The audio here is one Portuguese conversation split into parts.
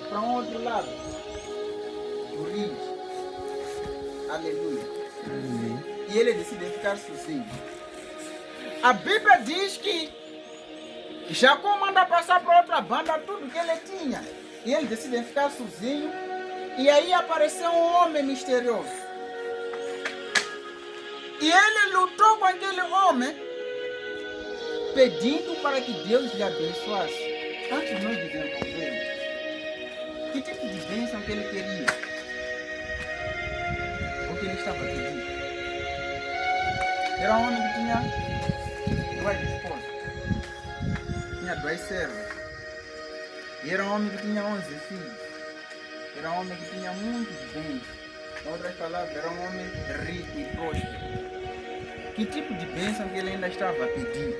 para um outro lado do rio. Aleluia. E ele decide ficar sozinho. A Bíblia diz que Jacó manda passar para outra banda tudo que ele tinha. E ele decide ficar sozinho. E aí apareceu um homem misterioso. E ele lutou com aquele homem, pedindo para que Deus lhe abençoasse. Antes de nós desenvolvermos, que tipo de bênção que ele queria? O que ele estava pedindo? Era um homem que tinha 2 esposas, tinha 2 servos, e era um homem que tinha 11 filhos, era um homem que tinha muitos bens. Em outras palavras, era um homem rico e próspero. Que tipo de bênção que ele ainda estava a pedir?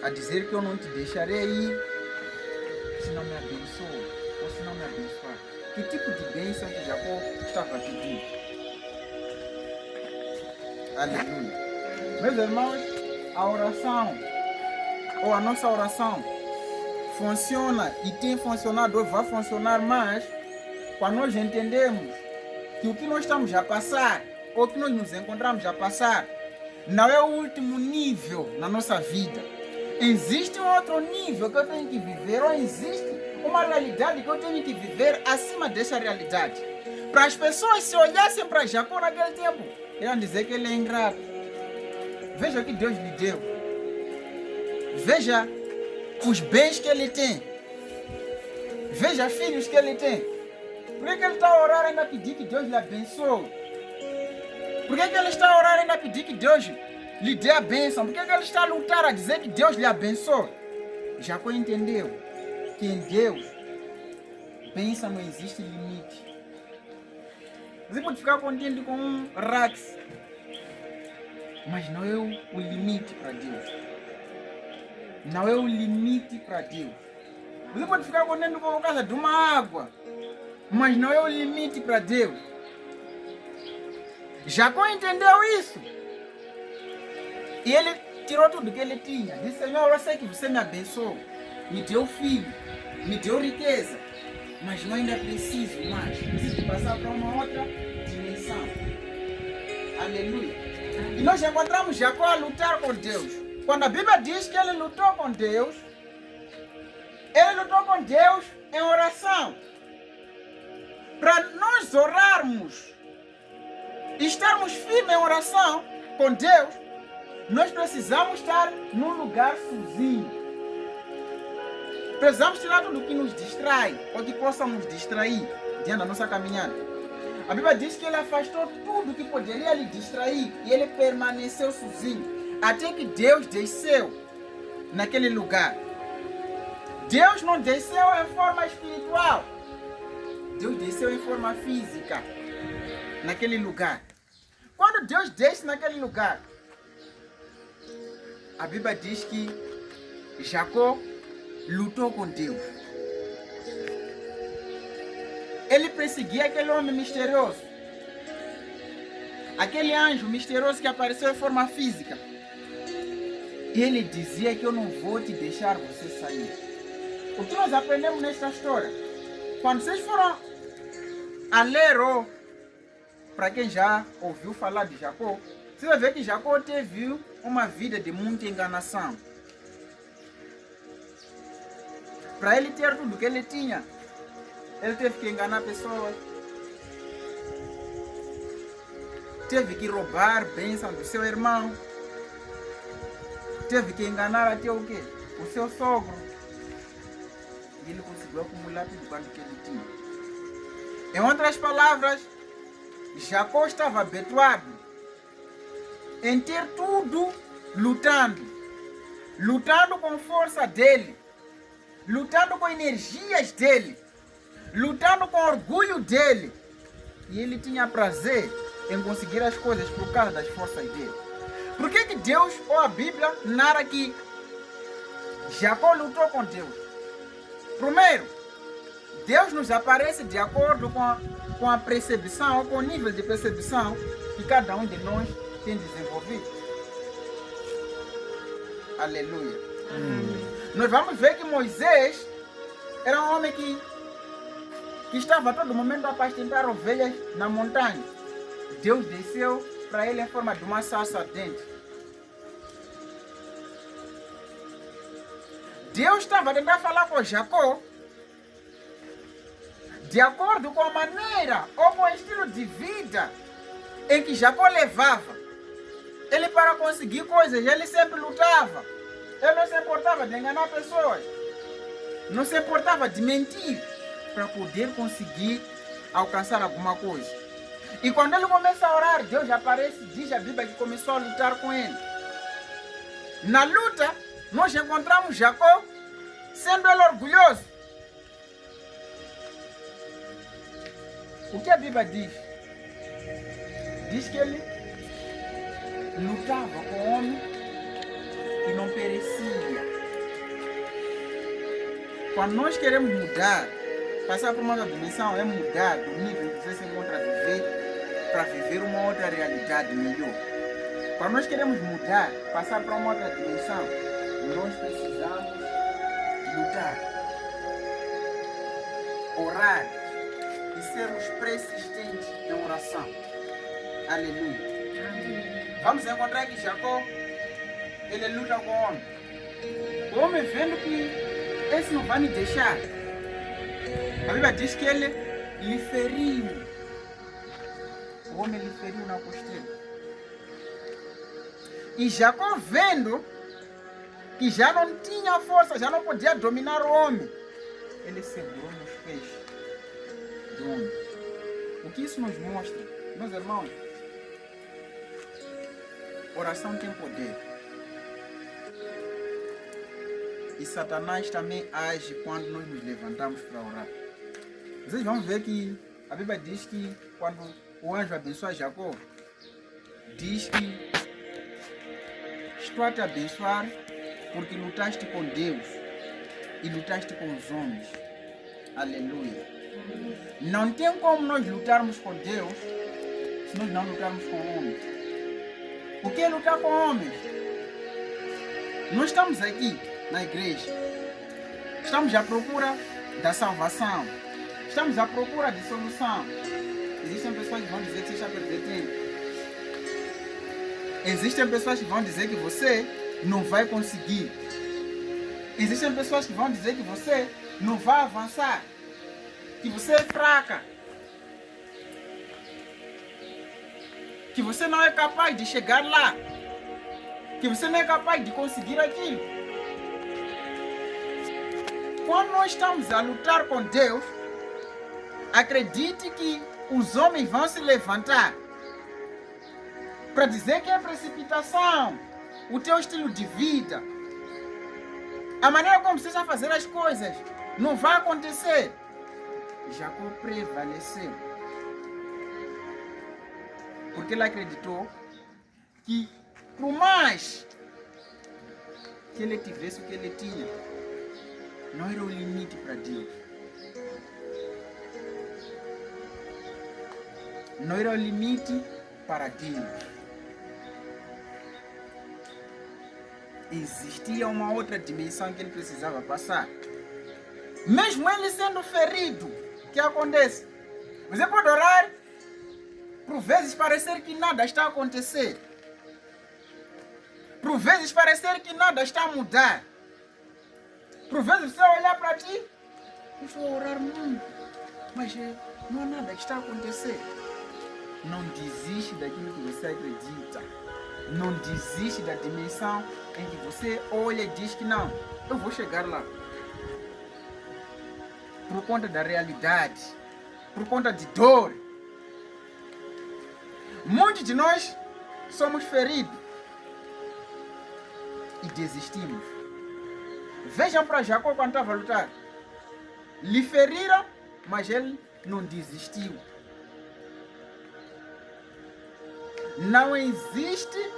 A dizer que eu não te deixarei ir se não me abençoa, ou se não me abençoar. Que tipo de bênção que Jacó estava a pedir? Aleluia. Meus irmãos, a oração, ou a nossa oração, funciona e tem funcionado, ou vai funcionar mais, quando nós entendemos que o que nós estamos a passar, ou que nós nos encontramos a passar, não é o último nível na nossa vida. Existe um outro nível que eu tenho que viver, ou existe uma realidade que eu tenho que viver acima dessa realidade. Para as pessoas se olhassem para Jacó naquele tempo, iam dizer que ele é ingrato. Veja o que Deus lhe deu. Veja os bens que ele tem. Veja filhos que ele tem. Por que ele está a orar e ainda pedir que Deus lhe abençoe? Por que ele está a orar e ainda pedir que Deus lhe dê a bênção? Por que ele está a lutar a dizer que Deus lhe abençoe? Jacó entendeu que em Deus, bênção não existe limite. Você pode ficar contente com um rax, mas não é o limite para Deus. Não é o limite para Deus. Você pode ficar contente com a casa de uma água, mas não é o limite para Deus. Jacó entendeu isso. E ele tirou tudo que ele tinha. Disse: Senhor, eu sei que você me abençoou, me deu filho, me deu riqueza, mas não ainda preciso mais. Preciso passar para uma outra dimensão. Aleluia. E nós encontramos Jacó a lutar com Deus. Quando a Bíblia diz que ele lutou com Deus em oração. Para nós orarmos e estarmos firmes em oração com Deus, nós precisamos estar num lugar sozinho. Precisamos tirar tudo que nos distrai, ou que possa nos distrair diante da nossa caminhada. A Bíblia diz que ele afastou tudo que poderia lhe distrair e ele permaneceu sozinho, até que Deus desceu naquele lugar. Deus não desceu em forma espiritual, Deus desceu em forma física naquele lugar. Quando Deus desce naquele lugar, a Bíblia diz que Jacó lutou com Deus. Ele perseguia aquele homem misterioso, aquele anjo misterioso que apareceu em forma física. E ele dizia que eu não vou te deixar você sair. O que nós aprendemos nesta história? Quando vocês foram a ler, ou para quem já ouviu falar de Jacó, você vai ver que Jacó teve uma vida de muita enganação. Para ele ter tudo que ele tinha, ele teve que enganar pessoas. Teve que roubar bênção do seu irmão. Teve que enganar até o quê? O seu sogro. E ele conseguiu acumular tudo quanto que ele tinha. Em outras palavras, Jacó estava habituado em ter tudo lutando. Lutando com força dele. Lutando com energias dele. Lutando com orgulho dele. E ele tinha prazer em conseguir as coisas por causa das forças dele. Por que Deus, ou a Bíblia, narra que Jacó lutou com Deus? Primeiro, Deus nos aparece de acordo com a percepção, ou com o nível de percepção que cada um de nós tem desenvolvido. Aleluia. Nós vamos ver que Moisés Era um homem que estava a todo momento a apacentar ovelhas na montanha. Deus desceu para ele em forma de uma sarça ardente. Deus estava a tentar falar com Jacó de acordo com a maneira ou com o estilo de vida em que Jacó levava. Ele, para conseguir coisas, ele sempre lutava. Ele não se importava de enganar pessoas. Não se importava de mentir para poder conseguir alcançar alguma coisa. E quando ele começa a orar, Deus aparece, diz a Bíblia que começou a lutar com ele. Na luta, nós encontramos Jacó sendo ele orgulhoso. O que a Bíblia diz? Diz que ele lutava com o homem e não perecia. Quando nós queremos mudar, passar por uma outra dimensão é mudar do nível em que você se encontra a viver para viver uma outra realidade melhor. Quando nós queremos mudar, passar para uma outra dimensão, nós precisamos lutar, orar e sermos persistentes em oração. Aleluia. Amém. Vamos encontrar aqui Jacó. Ele luta com o homem. O homem vendo que esse não vai me deixar. A Bíblia diz que ele lhe feriu. O homem lhe feriu na costela. E Jacó, vendo que já não tinha força, já não podia dominar o homem, ele segurou nos pés do homem. O que isso nos mostra? Meus irmãos, oração tem poder. E Satanás também age quando nós nos levantamos para orar. Vocês vão ver que a Bíblia diz que quando o anjo abençoa Jacó, diz que estou a te abençoar porque lutaste com Deus e lutaste com os homens. Aleluia. Não tem como nós lutarmos com Deus se nós não lutarmos com homens. O que é lutar com homens? Nós estamos aqui na igreja. Estamos à procura da salvação. Estamos à procura de solução. Existem pessoas que vão dizer que você está perdendo tempo. Existem pessoas que vão dizer que você não vai conseguir. Existem pessoas que vão dizer que você não vai avançar. Que você é fraca. Que você não é capaz de chegar lá. Que você não é capaz de conseguir aquilo. Quando nós estamos a lutar com Deus, acredite que os homens vão se levantar para dizer que é precipitação, o teu estilo de vida, a maneira como você está a fazer as coisas, não vai acontecer. Jacó prevaleceu, porque ele acreditou que, por mais que ele tivesse o que ele tinha, não era o limite para Deus. Não era o limite para Deus. Existia uma outra dimensão que ele precisava passar. Mesmo ele sendo ferido, o que acontece? Você pode orar, por vezes parecer que nada está a acontecer. Por vezes parecer que nada está a mudar. Por vezes você olhar para ti, eu estou a orar muito, mas não há nada que está a acontecer. Não desiste daquilo que você acredita. Não desiste da dimensão em que você olha e diz que não, eu vou chegar lá. Por conta da realidade, por conta de dor. Muitos de nós somos feridos e desistimos. Vejam para Jacó quando estava a lutar. Lhe feriram, mas ele não desistiu. Não existe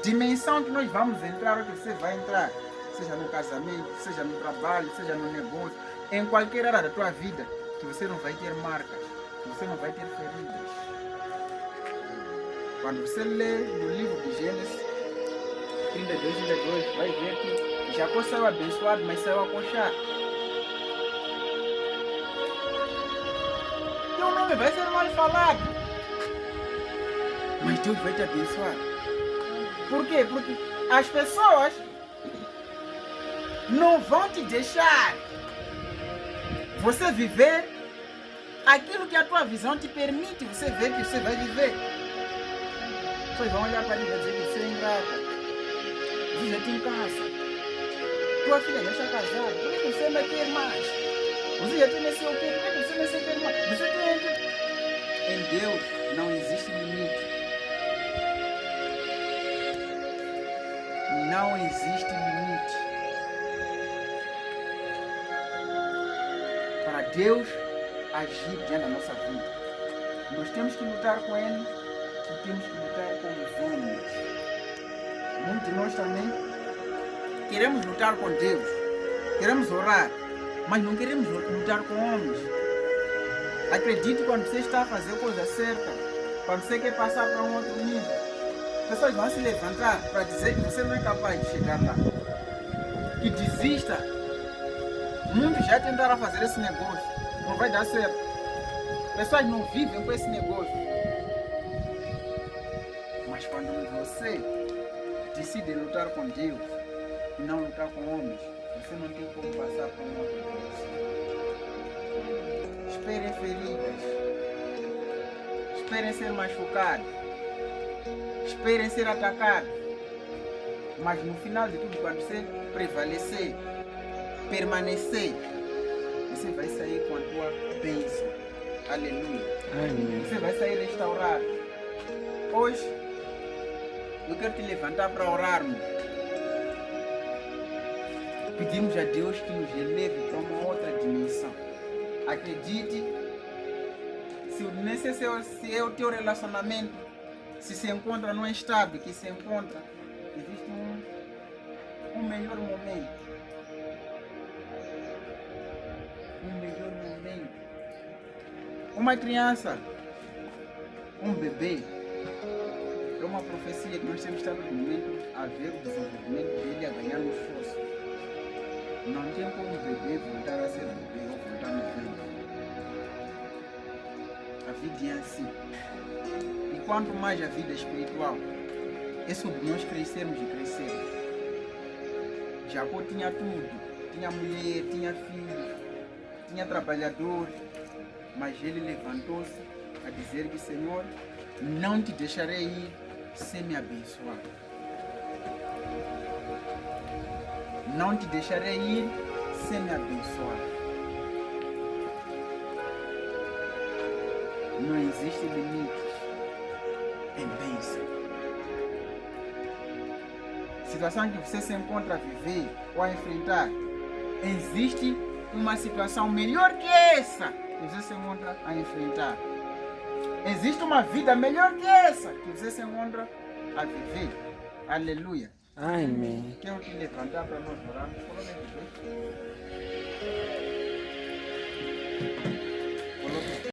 dimensão que nós vamos entrar ou que você vai entrar, seja no casamento, seja no trabalho, seja no negócio, em qualquer área da tua vida, que você não vai ter marcas, que você não vai ter feridas. Quando você lê no livro de Gênesis 32, 32, vai ver que Jacó saiu abençoado, mas saiu aconchado. nome vai ser mal falado, mas Deus vai te abençoar. Por quê? Porque as pessoas não vão te deixar você viver aquilo que a tua visão te permite você ver que você vai viver. Vocês vão olhar para ele e vão dizer que você é ingrata. Você já tem casa. Tua filha já está casada. Por que você ainda quer mais? Você já tem esse o quê? Por que você não quer mais? Você tem... Em Deus não existe limite. Não existe limite. Para Deus agir diante da nossa vida, nós temos que lutar com Ele e temos que lutar com os homens. Muitos de nós também queremos lutar com Deus, queremos orar, mas não queremos lutar com homens. Acredite, quando você está a fazer a coisa certa, quando você quer passar para um outro nível, as pessoas vão se levantar para dizer que você não é capaz de chegar lá. Que desista. Muitos já tentaram fazer esse negócio, não vai dar certo. Pessoas não vivem com esse negócio. Mas quando você decide lutar com Deus e não lutar com homens, você não tem como passar por uma outra coisa. Esperem feridas. Esperem ser machucados. Esperem ser atacados. Mas no final de tudo, quando você prevalecer, permanecer, você vai sair com a tua bênção. Aleluia. Amém. Você vai sair restaurado. Hoje, eu quero te levantar para orarmos. Pedimos a Deus que nos eleve para uma outra dimensão. Acredite, se é o teu relacionamento, se encontra num estado que se encontra, existe um melhor momento. Um melhor momento. Uma criança, um bebê, é uma profecia que nós temos estado no momento a ver o desenvolvimento dele, a ganhar no esforço. Não tem como o bebê voltar a ser bebê ou voltar no ventre. A vida é assim. E quanto mais a vida espiritual, é sobre nós crescermos e crescermos. Jacó tinha tudo. Tinha mulher, tinha filho, tinha trabalhador. Mas ele levantou-se a dizer que, Senhor, não te deixarei ir sem me abençoar. Não te deixarei ir sem me abençoar. Não existem limites em bênção. Situação que você se encontra a viver ou a enfrentar, existe uma situação melhor que essa que você se encontra a enfrentar. Existe uma vida melhor que essa que você se encontra a viver. Aleluia. Amém. Quero te levantar para nós orarmos.